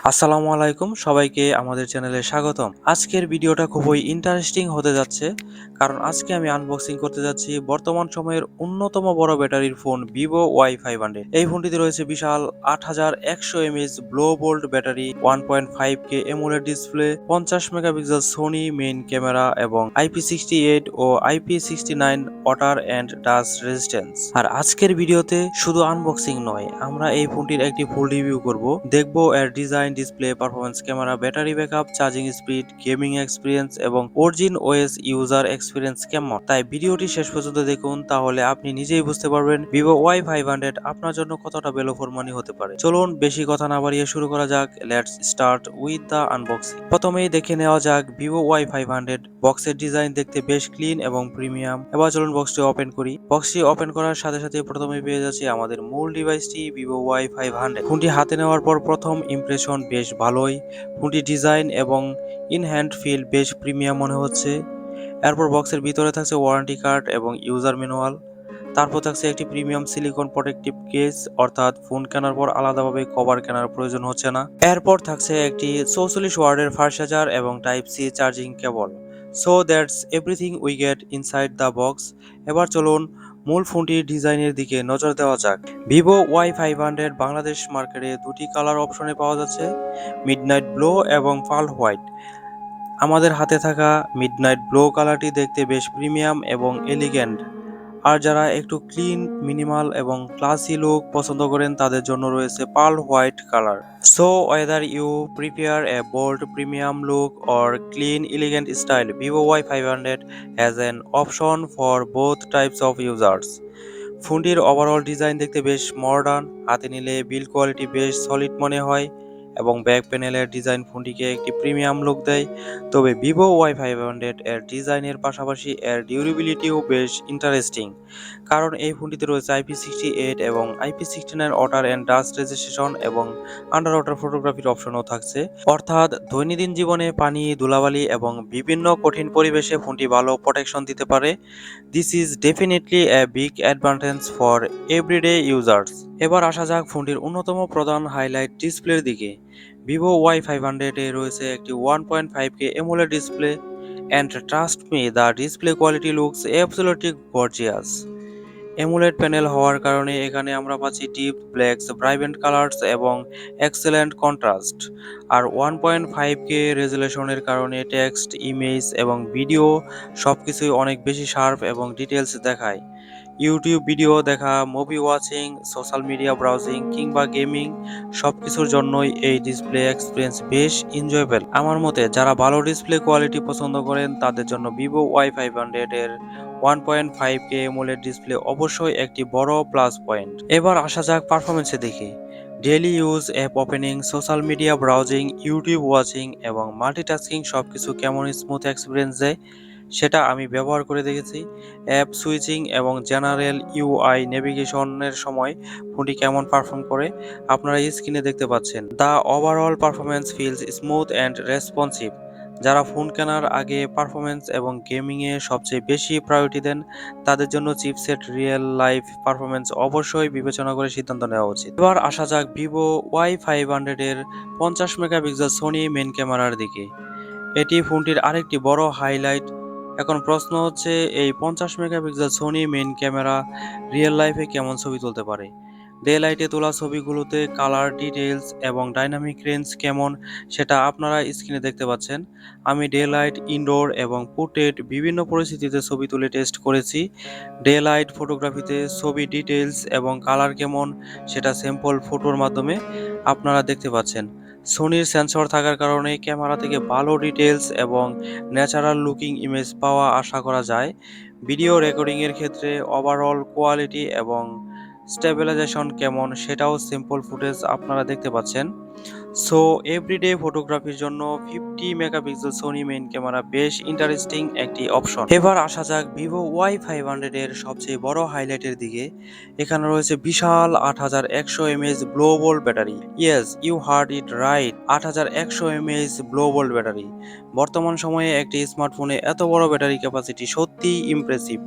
আসসালামু আলাইকুম, সবাইকে আমাদের চ্যানেলে স্বাগতম। আজকের ভিডিওটা খুবই ইন্টারেস্টিং হতে যাচ্ছে, কারণ আজকে আমি আনবক্সিং করতে যাচ্ছি বর্তমান সময়ের অন্যতম বড় ব্যাটারির ফোন ভিভো Y500। এই ফোনটিতে রয়েছে বিশাল 8100 mAh blow bolt battery, 1.5K AMOLED display, 50 megapixel Sony main camera এবং IP68 ও IP69 water and dust resistance. আর আজকের ভিডিওতে শুধু আনবক্সিং নয়, আমরা এই ফোনটির একটি ফুল রিভিউ করব, দেখবো এর design, display, performance, camera, battery backup, charging speed, gaming experience এবং অরিজিন ওএস ইউজার এক্সপিরিয়েন্স কেমন। তাই ভিডিওটি শেষ পর্যন্ত দেখুন, তাহলে আপনি নিজেই বুঝতে পারবেন ভিভো Y500 আপনার জন্য কতটা ভ্যালু ফর মানি হতে পারে। চলুন বেশি কথা না বাড়িয়ে শুরু করা যাক। Let's start with the unboxing. প্রথমেই দেখে নেওয়া যাক ভিভো Y500। বক্সের ডিজাইন দেখতে বেশ ক্লিন এবং প্রিমিয়াম। এবার চলুন বক্সটি ওপেন করি। বক্সটি ওপেন করার সাথে সাথে প্রথমে পেয়ে যাচ্ছি আমাদের মূল ডিভাইসটি ভিভো Y500। ফোনটি হাতে নেওয়ার পর প্রথম ইমপ্রেশন বেশ ভালোই। ফোনটি ডিজাইন এবং ইন হ্যান্ড ফিল বেশ প্রিমিয়াম মনে হচ্ছে। এরপর বক্সের ভিতরে থাকছে ওয়ারেন্টি কার্ড এবং ইউজার ম্যানুয়াল। তারপর থাকছে একটি প্রিমিয়াম সিলিকন প্রোটেক্টিভ কেস, অর্থাৎ ফোন কেনার পর আলাদাভাবে কভার কেনার প্রয়োজন হচ্ছে না। এরপর থাকছে একটি 44 ওয়াটের ফাস্ট চার্জার এবং type C charging cable. So that's everything we get inside the box. এবার চলুন মূল ফোনটির ডিজাইনের দিকে নজর দেওয়া যাক। ভিভো Y500 বাংলাদেশ মার্কেটে দুটি কালার অপশনে পাওয়া যাচ্ছে, মিডনাইট ব্লু এবং পার্ল হোয়াইট। আমাদের হাতে থাকা মিডনাইট ব্লু কালারটি দেখতে বেশ প্রিমিয়াম এবং এলিগেন্ট। আর যারা একটু ক্লিন, মিনিমাল এবং ক্লাসি লুক পছন্দ করেন তাদের জন্য রয়েছে pearl white colour. So whether you prepare a bold premium look or clean elegant style, Vivo Y500 has an option for both types of users. ফোনটির ওভারঅল ডিজাইন দেখতে বেশ modern, হাতে নিলে বিল্ড কোয়ালিটি বেশ সলিড মনে হয় এবং back প্যানেলের ডিজাইন ফোনটিকে একটি প্রিমিয়াম লুক দেয়। তবে ভিভো Y500 এর ডিজাইনের পাশাপাশি এর ডিউরেবিলিটিও বেশ ইন্টারেস্টিং, কারণ এই ফোনটিতে রয়েছে IP68 এবং IP69 water and dust registration এবং আন্ডার ওয়াটার ফটোগ্রাফির অপশনও থাকছে। অর্থাৎ দৈনন্দিন জীবনে পানি, ধুলাবালি এবং বিভিন্ন কঠিন পরিবেশে ফোনটি ভালো প্রোটেকশন দিতে পারে। This is definitely a big advantage for everyday users. এবার আসা যাক ফোনটির অন্যতম প্রধান হাইলাইট ডিসপ্লের দিকে। ভিভো Y500 এ রয়েছে একটি 1.5K AMOLED display, and trust me, the display quality looks absolutely gorgeous. AMOLED panel হওয়ার কারণে এখানে আমরা পাচ্ছি ডিপ ব্ল্যাকস, ভাইব্রেন্ট কালার্স এবং এক্সেলেন্ট কন্ট্রাস্ট। আর 1.5K রেজুলেশনের কারণে টেক্সট, ইমেজ এবং ভিডিও সবকিছুই অনেক বেশি শার্প এবং ডিটেলস দেখায়। ইউটিউব ভিডিও দেখা, movie watching, social media browsing কিংবা গেমিং সবকিছুর জন্যই এই ডিসপ্লে এক্সপিরিয়েন্স বেশ এনজয়েবল। আমার মতে যারা ভালো ডিসপ্লে কোয়ালিটি পছন্দ করেন তাদের জন্য ভিভো Y500 এর 1.5K AMOLED ডিসপ্লে অবশ্যই একটি বড় প্লাস পয়েন্ট। এবার আসা যাক পারফরমেন্সের দিকে। Daily use, app opening, social media browsing, YouTube watching এবং মাল্টিটাস্কিং সবকিছু কেমন স্মুথ এক্সপিরিয়েন্স দেয় সেটা আমি ব্যবহার করে দেখেছি। অ্যাপ সুইচিং এবং জেনারেল ইউআই নেভিগেশনের সময় ফোনটি কেমন পারফর্ম করে আপনারা স্ক্রিনে দেখতে পাচ্ছেন। The overall performance feels smooth and responsive. যারা ফোন কেনার আগে পারফরমেন্স এবং গেমিংয়ে সবচেয়ে বেশি প্রায়োরিটি দেন তাদের জন্য চিপসেট রিয়েল লাইফ পারফরমেন্স অবশ্যই বিবেচনা করে সিদ্ধান্ত নেওয়া উচিত। এবার আসা যাক ভিভো Y500 এর 50 মেগাপিক্সেল সোনি মেইন ক্যামেরার দিকে। এটি ফোনটির আরেকটি বড় হাইলাইট। এখন প্রশ্ন হচ্ছে, এই 50 megapixel Sony main camera real লাইফে কেমন ছবি তুলতে পারে? ডে লাইটে তোলা ছবিগুলোতে কালার ডিটেইলস এবং ডাইনামিক রেঞ্জ কেমন সেটা আপনারা স্ক্রিনে দেখতে পাচ্ছেন। আমি ডে লাইট, ইনডোর এবং পোর্ট্রেট বিভিন্ন পরিস্থিতিতে ছবি তুলে টেস্ট করেছি। ডে লাইট ফটোগ্রাফিতে ছবি ডিটেইলস এবং কালার কেমন সেটা স্যাম্পল ফটোর মাধ্যমে আপনারা দেখতে পাচ্ছেন। সোনির সেন্সর থাকার কারণে ক্যামেরা থেকে ভালো ডিটেলস এবং ন্যাচারাল লুকিং ইমেজ পাওয়া আশা করা যায়। ভিডিও রেকর্ডিংয়ের ক্ষেত্রে ওভারঅল কোয়ালিটি এবং স্টেবিলাইজেশন কেমন সেটাও সিম্পল ফুটেজ আপনারা দেখতে পাচ্ছেন। সো এভরিডে ফটোগ্রাফির জন্য 50 মেগাপিক্সেল সোনি মেইন ক্যামেরা বেশ ইন্টারেস্টিং একটি অপশন। এবার আসা যাক ভিভো Y500 এর সবচেয়ে বড় হাইলাইটের দিকে। এখানে রয়েছে বিশাল 8100 mAh blow bolt battery. Yes, you heard it right, 8100 mAh blow bolt battery. বর্তমান সময়ে একটি স্মার্টফোনে এত বড় ব্যাটারি ক্যাপাসিটি সত্যিই ইমপ্রেসিভ।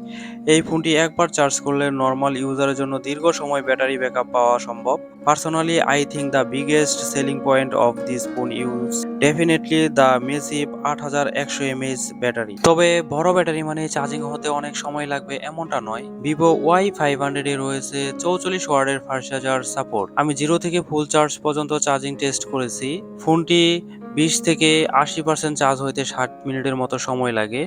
এই ফোনটি একবার চার্জ করলে নর্মাল ইউজারের জন্য দীর্ঘ সময় ব্যাটারি ব্যাকআপ পাওয়া সম্ভব। Personally I think the biggest selling point of this phone use definitely the massive 8100 mAh battery. তবে বড় ব্যাটারি মানে চার্জিং হতে অনেক সময় লাগবে এমনটা নয়। ভিভো Y500 এ রয়েছে 44 ওয়াটের ফাস্ট চার্জার সাপোর্ট। আমি 0 থেকে ফুল চার্জ পর্যন্ত চার্জিং টেস্ট করেছি। ফোনটি 20 থেকে 80% চার্জ হইতে 60 মিনিটের মতো সময় লাগে।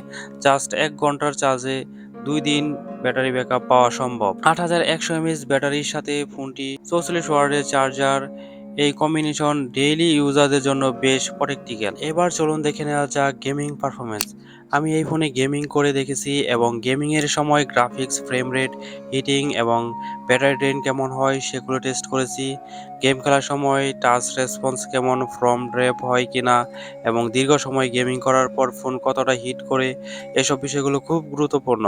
জাস্ট 1 ঘন্টার চার্জে 2 দিন ব্যাটারি ব্যাকআপ পাওয়া সম্ভব। 8100 mAh ব্যাটারির সাথে ফোনটি 44 ওয়াটের চার্জার, এই কম্বিনেশন ডেইলি ইউজারদের জন্য বেশ প্র্যাকটিক্যাল। এবার চলুন দেখে নেওয়া যাক গেমিং পারফরমেন্স। আমি এই ফোনে গেমিং করে দেখেছি এবং গেমিং এর সময় গ্রাফিক্স, ফ্রেম রেট, হিটিং এবং ব্যাটারি ড্রেন কেমন হয় সেগুলো টেস্ট করেছি। গেম খেলার সময় টাচ রেসপন্স কেমন, ফ্রম ড্রেপ হয় কিনা এবং দীর্ঘ সময় গেমিং করার পর ফোন কতটা হিট করে, এসব বিষয়গুলো খুব গুরুত্বপূর্ণ।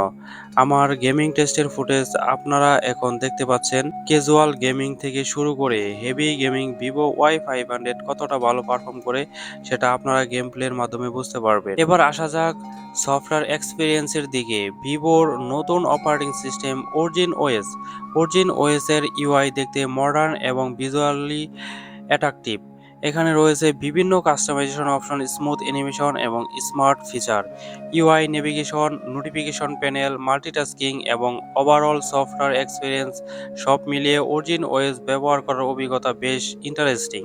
আমার গেমিং টেস্টের ফুটেজ আপনারা এখন দেখতে পাচ্ছেন। ক্যাজুয়াল গেমিং থেকে শুরু করে হেভি গেমিং ভিভো Y500 কতটা ভালো পারফর্ম করে সেটা আপনারা গেম প্লের মাধ্যমে বুঝতে পারবেন। এবার আসা যাক সফটওয়্যার এক্সপিরিয়েন্সের দিকে। ভিভোর নতুন অপারেটিং সিস্টেম অরিজিন ওএস এর ইউআই দেখতে মডার্ন এবং ভিজুয়ালি অ্যাট্রাকটিভ। এখানে রয়েছে বিভিন্ন কাস্টমাইজেশন অপশন, স্মুথ অ্যানিমেশন এবং smart feature. UI, navigation, notification panel, multitasking এবং ওভারঅল সফটওয়্যার এক্সপিরিয়েন্স সব মিলিয়ে অরিজিন ওএস ব্যবহার করার অভিজ্ঞতা বেশ interesting.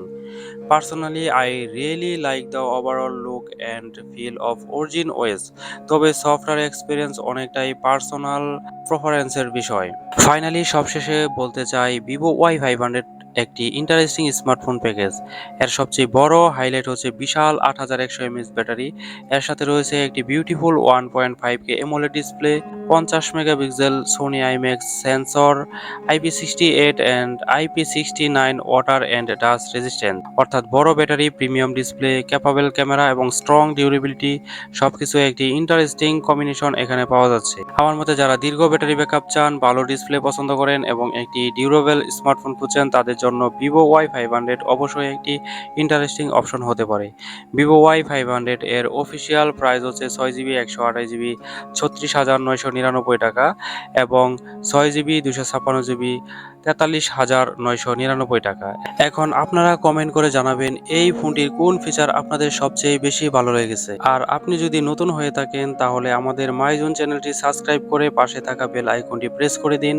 Personally I really like the overall look and feel of origin OS. তবে সফটওয়্যার এক্সপিরিয়েন্স অনেকটাই পার্সোনাল প্রেফারেন্সের বিষয়। ফাইনালি সবশেষে বলতে চাই ভিভো Y500 একটি ইন্টারেস্টিং স্মার্টফোন প্যাকেজ। এর সবচেয়ে বড় হাইলাইট হচ্ছে বিশাল 8100 mAh ব্যাটারি। এর সাথে রয়েছে একটি beautiful 1.5K AMOLED display, 50 megapixel Sony IMAX sensor, IP68 and IP69 water and dust resistant. অর্থাৎ বড় battery, premium display, capable camera এবং স্ট্রং ডিউরেবিলিটি সবকিছু একটি ইন্টারেস্টিং কম্বিনেশন এখানে পাওয়া যাচ্ছে। আমার মতে যারা দীর্ঘ ব্যাটারি ব্যাকআপ চান, ভালো ডিসপ্লে পছন্দ করেন এবং একটি ডিউরেবল স্মার্টফোন খুঁজছেন তাদের জন্য ভিভো Y500 অবশ্যই একটি ইন্টারেস্টিং অপশন হতে পারে। ভিভো Y500 এর অফিসিয়াল প্রাইস হচ্ছে 6GB 128GB 36,999 টাকা এবং 6GB 256GB 43,999 টাকা। এখন আপনারা কমেন্ট করে জানাবেন এই ফোনটির কোন ফিচার আপনাদের সবচেয়ে বেশি ভালো লেগেছে। আর আপনি যদি নতুন হয়ে থাকেন তাহলে আমাদের মাইজুন চ্যানেলটি সাবস্ক্রাইব করে পাশে থাকা বেল আইকনটি প্রেস করে দিন।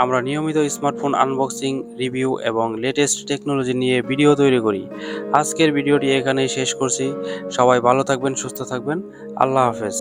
আমরা নিয়মিত স্মার্টফোন আনবক্সিং, রিভিউ এবং লেটেস্ট টেকনোলজি নিয়ে ভিডিও তৈরি করি। আজকের ভিডিওটি এখানেই শেষ করছি। সবাই ভালো থাকবেন, সুস্থ থাকবেন। আল্লাহ হাফেজ।